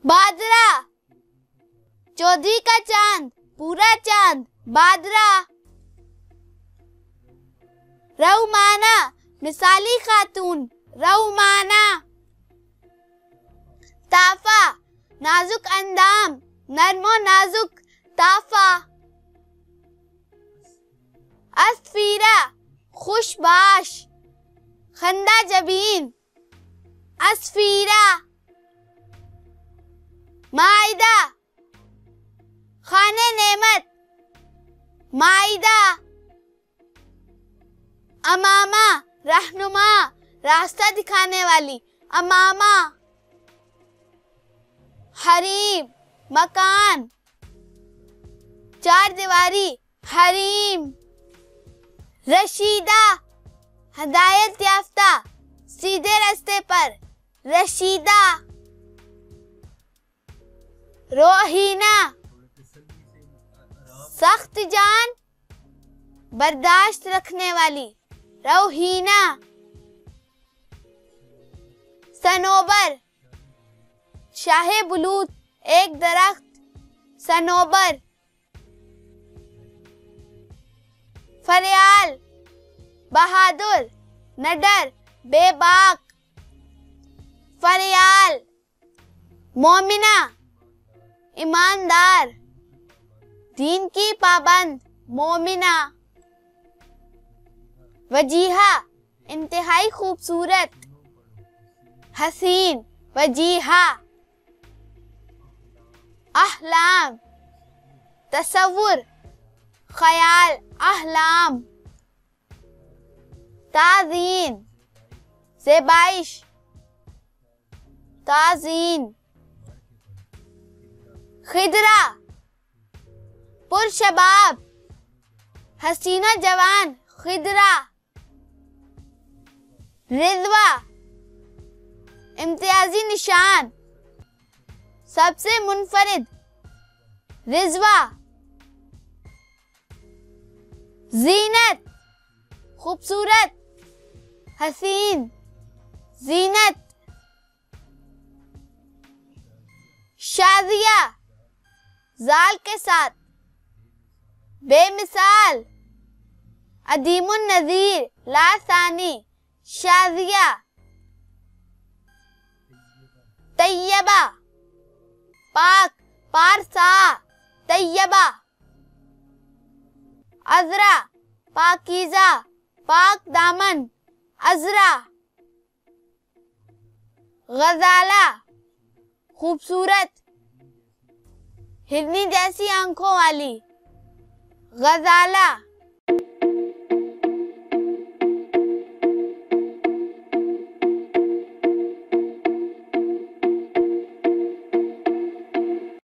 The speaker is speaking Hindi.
बादरा, चौधरी का चांद, पूरा चांद, बादरा। रहुमाना, मिसाली खातून, रहुमाना। ताफा, नाजुक अंदाम, नरमो नाजुक, ताफा। अस्फीरा, खुशबाश, खंदा जबीन, अस्फीरा। माइदा, खाने नेमत, माइदा। अमामा, रहनुमा, रास्ता दिखाने वाली, अमामा। हरीम, मकान, चार दीवारी, हरीम। रशीदा, हदायत याफ्ता, सीधे रास्ते पर, रशीदा। रोहीना, सख्त जान, बर्दाश्त रखने वाली, रोहीना। सनोबर, शाहे बुलूत, एक दरख्त, सनोबर। फरियाल, बहादुर, नडर, बेबाक, फरियाल। मोमिना, ईमानदार, दीन की पाबंद, मोमिना। वजीहा, इंतहाई खूबसूरत, हसीन, वजीहा। अहलाम, तसव्वुर, ख्याल, अहलाम। ताज़ीन, ज़ेबाइश, ताज़ीन। खिदरा, पुरशबाब, हसीना जवान, खिदरा। रिज़वा, इम्तियाजी निशान, सबसे मुनफरिद, रिज़वा। ज़ीनत, खूबसूरत, हसीन, ज़ीनत। शादिया, जाल के साथ, बेमिसाल, अदीमुन नज़ीर, लासानी, शादिया। तैयबा, पाक, पारसा, तैयबा। अज़रा, पाकीज़ा, पाक दामन, अज़रा। गज़ाला, खूबसूरत, हिरनी जैसी आंखों वाली, गज़ाला।